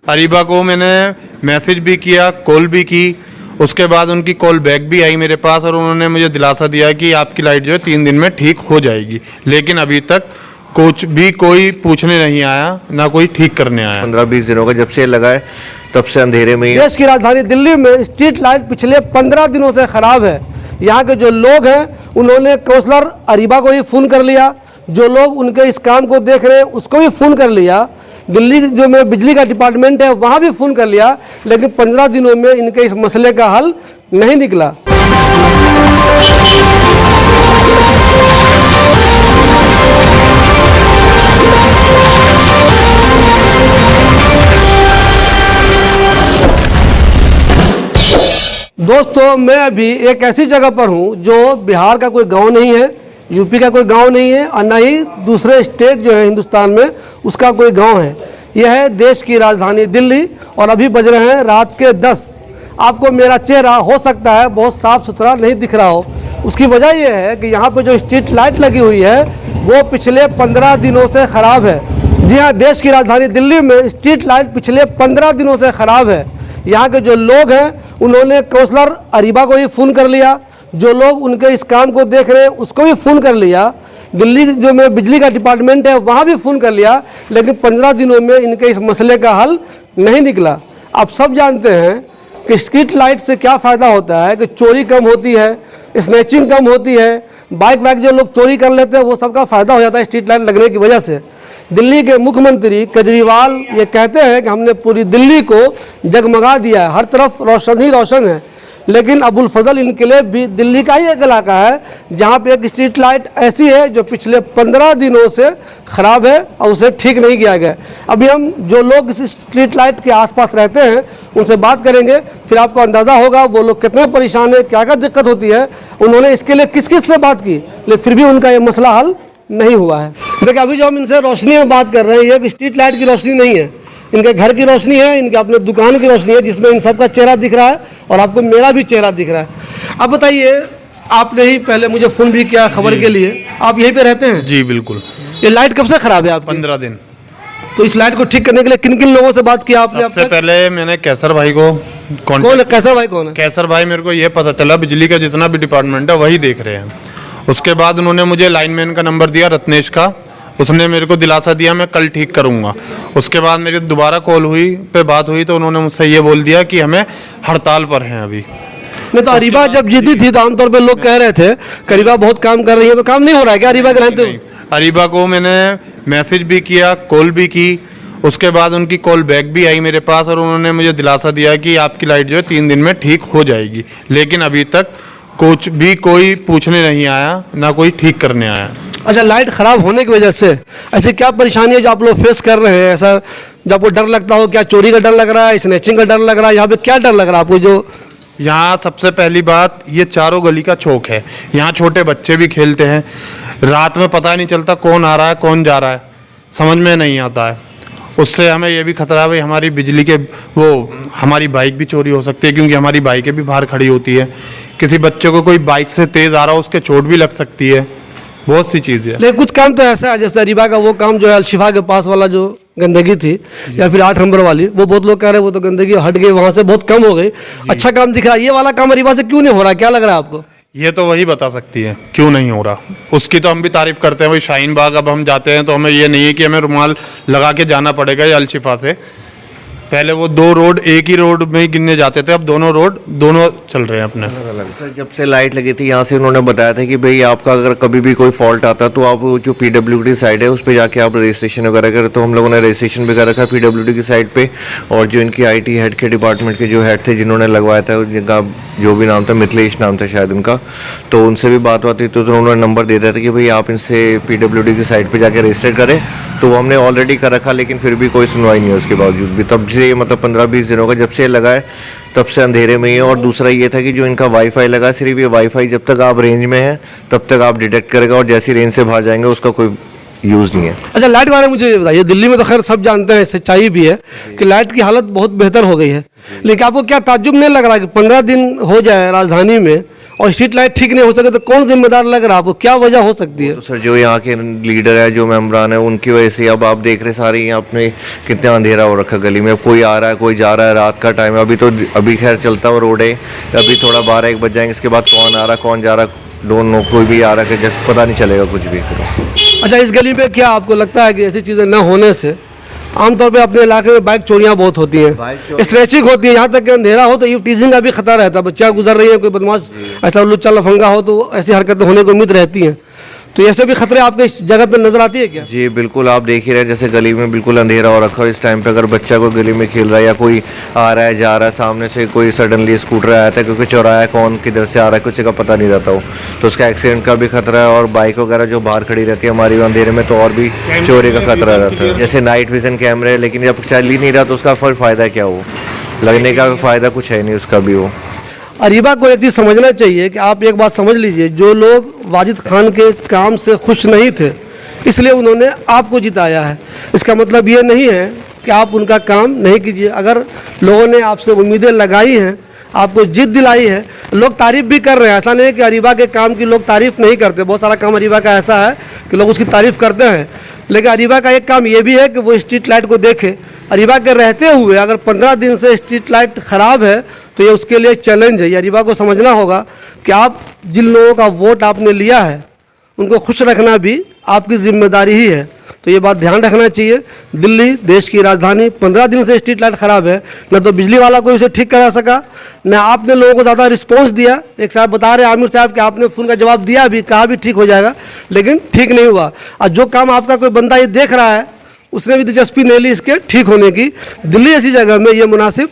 अरीबा को मैंने मैसेज भी किया, कॉल भी की। उसके बाद उनकी कॉल बैक भी आई मेरे पास और उन्होंने मुझे दिलासा दिया कि आपकी लाइट जो है 3 दिन में ठीक हो जाएगी। लेकिन अभी तक कुछ भी कोई पूछने नहीं आया, ना कोई ठीक करने आया। 15-20 दिनों का जब से लगा है तब से अंधेरे में ही। देश की राजधानी दिल्ली में स्ट्रीट लाइट पिछले 15 दिनों से खराब है। यहाँ के जो लोग हैं उन्होंने काउंसलर अरीबा को ही फ़ोन कर लिया, जो लोग उनके इस काम को देख रहे हैं उसको भी फ़ोन कर लिया, दिल्ली जो में बिजली का डिपार्टमेंट है वहाँ भी फ़ोन कर लिया, लेकिन 15 दिनों में इनके इस मसले का हल नहीं निकला। दोस्तों, मैं अभी एक ऐसी जगह पर हूँ जो बिहार का कोई गांव नहीं है, यूपी का कोई गांव नहीं है और न ही दूसरे स्टेट जो है हिंदुस्तान में उसका कोई गांव है। यह है देश की राजधानी दिल्ली और अभी बज रहे हैं रात के 10। आपको मेरा चेहरा हो सकता है बहुत साफ़ सुथरा नहीं दिख रहा हो। उसकी वजह यह है कि यहाँ पर जो स्ट्रीट लाइट लगी हुई है वो पिछले 15 दिनों से ख़राब है। जी हाँ, देश की राजधानी दिल्ली में स्ट्रीट लाइट पिछले 15 दिनों से ख़राब है। यहाँ के जो लोग हैं उन्होंने काउंसलर अरीबा को ही फ़ोन कर लिया, जो लोग उनके इस काम को देख रहे हैं उसको भी फ़ोन कर लिया, दिल्ली जो में बिजली का डिपार्टमेंट है वहाँ भी फ़ोन कर लिया, लेकिन 15 दिनों में इनके इस मसले का हल नहीं निकला। आप सब जानते हैं कि स्ट्रीट लाइट से क्या फ़ायदा होता है कि चोरी कम होती है, स्नैचिंग कम होती है, बाइक वाइक जो लोग चोरी कर लेते हैं वो सबका फ़ायदा हो जाता है स्ट्रीट लाइट लगने की वजह से। दिल्ली के मुख्यमंत्री केजरीवाल ये कहते हैं कि हमने पूरी दिल्ली को जगमगा दिया है, हर तरफ रोशन ही रोशन है, लेकिन अबुल फजल इनकलाब भी दिल्ली का ही एक इलाका है जहाँ पे एक स्ट्रीट लाइट ऐसी है जो पिछले 15 दिनों से ख़राब है और उसे ठीक नहीं किया गया। अभी हम जो लोग इस स्ट्रीट लाइट के आसपास रहते हैं उनसे बात करेंगे, फिर आपको अंदाज़ा होगा वो लोग कितने परेशान हैं, क्या क्या दिक्कत होती है, उन्होंने इसके लिए किस किस से बात की, लेकिन फिर भी उनका ये मसला हल नहीं हुआ है। देखिए, अभी जो हम इनसे रोशनी में बात कर रहे हैं ये स्ट्रीट लाइट की रोशनी नहीं है, इनके घर की रोशनी है, इनके अपने दुकान की रोशनी है जिसमें इन सबका चेहरा दिख रहा है और आपको मेरा भी चेहरा दिख रहा है। अब बताइए, आपने ही पहले मुझे फ़ोन भी किया खबर के लिए, आप यहीं पे रहते हैं? जी बिल्कुल। ये लाइट कब से ख़राब है आपकी? 15 दिन। तो इस लाइट को ठीक करने के लिए किन किन लोगों से बात किया आपने? सबसे पहले मैंने कैसर भाई को कौन है कैसर भाई? कौन है कैसर भाई? मेरे को ये पता चला बिजली का जितना भी डिपार्टमेंट है वही देख रहे हैं। उसके बाद उन्होंने मुझे लाइनमैन का नंबर दिया, रत्नेश का, उसने मेरे को दिलासा दिया मैं कल ठीक करूंगा। उसके बाद मेरी दोबारा कॉल हुई पे बात हुई तो उन्होंने मुझसे ये बोल दिया कि हमें हड़ताल पर हैं अभी। नहीं तो अरीबा जब जीती थी तो आमतौर पे लोग कह रहे थे कि अरीबा बहुत काम कर रही है, तो काम नहीं हो रहा है क्या अरीबा के रहते? अरीबा को मैंने मैसेज भी किया, कॉल भी की। उसके बाद उनकी कॉल बैक भी आई मेरे पास और उन्होंने मुझे दिलासा दिया कि आपकी लाइट जो है 3 दिन में ठीक हो जाएगी। लेकिन अभी तक कुछ भी कोई पूछने नहीं आया, ना कोई ठीक करने आया। अच्छा, लाइट ख़राब होने की वजह से ऐसी क्या परेशानी है जो आप लोग फेस कर रहे हैं? ऐसा जब आपको डर लगता हो, क्या चोरी का डर लग रहा है, स्नैचिंग का डर लग रहा है, यहाँ पे क्या डर लग रहा है आपको? जो यहाँ सबसे पहली बात, ये चारों गली का चौक है, यहाँ छोटे बच्चे भी खेलते हैं, रात में पता नहीं चलता कौन आ रहा है कौन जा रहा है, समझ में नहीं आता है। उससे हमें ये भी खतरा है भाई हमारी बिजली के हमारी बाइक भी चोरी हो सकती है, क्योंकि हमारी बाइकें भी बाहर खड़ी होती है। किसी बच्चे को कोई बाइक से तेज़ आ रहा हो उसके चोट भी लग सकती है, बहुत सी चीज़ें। लेकिन कुछ काम तो ऐसा है, जैसे अरीबा का वो काम जो है अलशिफा के पास वाला जो गंदगी थी या फिर 8 नंबर वाली, वो बहुत लोग कह रहे हैं वो तो गंदगी हट गई, वहाँ से बहुत कम हो गई, अच्छा काम दिख रहा है। ये वाला काम अरीबा से क्यों नहीं हो रहा, क्या लग रहा है आपको? ये तो वही बता सकती है क्यों नहीं हो रहा। उसकी तो हम भी तारीफ करते हैं भाई, शाहीन बाग अब हम जाते हैं तो हमें ये नहीं है कि हमें रुमाल लगा के जाना पड़ेगा या अलशिफा से। पहले वो 2 रोड एक ही रोड में ही गिनने जाते थे, अब दोनों रोड दोनों चल रहे हैं अपने। सर, जब से लाइट लगी थी यहाँ से उन्होंने बताया था कि भाई आपका अगर कभी भी कोई फॉल्ट आता तो आप जो PWD साइड है उस पर जाके आप रजिस्ट्रेशन वगैरह करें। तो हम लोगों ने रजिस्ट्रेशन भी कर रखा है PWD की साइड पे, और जो इनकी IT हेड के डिपार्टमेंट के जो हेड थे जिन्होंने लगवाया था, जिनका जो भी नाम था, मिथिलेश नाम था शायद उनका, तो उनसे भी बात हुई तो उन्होंने नंबर दे दिया था कि भाई आप इनसे PWD की साइड पर जाके रजिस्टर करें। तो वो हमने ऑलरेडी कर रखा, लेकिन फिर भी कोई सुनवाई नहीं है उसके बावजूद भी। तब से मतलब 15-20 दिनों का जब से लगा है तब से अंधेरे में ही है। और दूसरा ये था कि जो इनका वाईफाई लगा, सिर्फ ये वाईफाई जब तक आप रेंज में हैं तब तक आप डिटेक्ट करेगा, और जैसी रेंज से बाहर जाएंगे उसका कोई यूज़ नहीं है। अच्छा, लाइट के बारे में मुझे बताइए, दिल्ली में तो खैर सब जानते हैं, सच्चाई भी है कि लाइट की हालत बहुत बेहतर हो गई है, लेकिन आपको क्या ताज्जुब नहीं लग रहा कि 15 दिन हो जाए राजधानी में और स्ट्रीट लाइट ठीक नहीं हो सके तो कौन जिम्मेदार लग रहा है आपको, क्या वजह हो सकती है? तो सर जो यहाँ के लीडर है, जो मेम्बरान है, उनकी वजह से अब आप देख रहे सारे यहाँ अपने कितना अंधेरा हो रखा गली में। कोई आ रहा है, कोई जा रहा है, रात का टाइम है। अभी खैर चलता हुआ रोड है, अभी थोड़ा 12-1 बज जाएंगे, इसके बाद कौन आ रहा कौन जा रहा डोंट नो, कोई भी आ रहा है, पता नहीं चलेगा कुछ भी। अच्छा, इस गली पे क्या आपको लगता है कि ऐसी चीज़ें न होने से आमतौर पे अपने इलाके में बाइक चोरियां बहुत होती हैं, स्क्रैचिंग होती है, यहाँ तक कि अंधेरा हो तो ये टीजिंग का भी खतरा रहता है, बच्चा गुजर रही है, कोई बदमाश ऐसा लुच्चा लफंगा हो तो ऐसी हरकतें होने की उम्मीद रहती हैं। तो ऐसे भी खतरे आपके इस जगह पे नजर आती है क्या? जी बिल्कुल, आप देख ही रहे हैं जैसे गली में बिल्कुल अंधेरा हो रखा है। इस टाइम पे अगर बच्चा कोई गली में खेल रहा है या कोई आ रहा है जा रहा है, सामने से कोई सडनली स्कूटर आया था, क्योंकि चौराहा कौन किधर से आ रहा है कुछ का पता नहीं रहता हो, तो उसका एक्सीडेंट का भी खतरा है। और बाइक वगैरह जो बाहर खड़ी रहती है हमारी अंधेरे में, तो और भी चोरी का खतरा रहता है। जैसे नाइट विजन कैमरे, लेकिन जब चल ही नहीं रहा तो उसका फिर फ़ायदा क्या हो, लगने का फ़ायदा कुछ है नहीं उसका भी। वो अरीबा को एक चीज़ समझना चाहिए कि आप एक बात समझ लीजिए, जो लोग वाजिद खान के काम से खुश नहीं थे इसलिए उन्होंने आपको जिताया है, इसका मतलब ये नहीं है कि आप उनका काम नहीं कीजिए। अगर लोगों ने आपसे उम्मीदें लगाई हैं, आपको जिद दिलाई है, लोग तारीफ़ भी कर रहे हैं। ऐसा नहीं है कि अरीबा के काम की लोग तारीफ़ नहीं करते, बहुत सारा काम अरीबा का ऐसा है कि लोग उसकी तारीफ़ करते हैं, लेकिन अरीबा का एक काम ये भी है कि वो स्ट्रीट लाइट को देखे। अरीबा के रहते हुए अगर 15 दिन से स्ट्रीट लाइट ख़राब है तो ये उसके लिए चैलेंज है। ये अरीबा को समझना होगा कि आप जिन लोगों का वोट आपने लिया है उनको खुश रखना भी आपकी जिम्मेदारी ही है, तो ये बात ध्यान रखना चाहिए। दिल्ली देश की राजधानी, 15 दिन से स्ट्रीट लाइट ख़राब है, न तो बिजली वाला कोई उसे ठीक करा सका, न आपने लोगों को ज़्यादा रिस्पॉन्स दिया। एक साहब बता रहे आमिर साहब कि आपने फ़ोन का जवाब दिया भी, कहा भी ठीक हो जाएगा, लेकिन ठीक नहीं हुआ। और जो काम आपका कोई बंदा ये देख रहा है उसने भी दिलचस्पी नहीं ली इसके ठीक होने की। दिल्ली ऐसी जगह में ये मुनासिब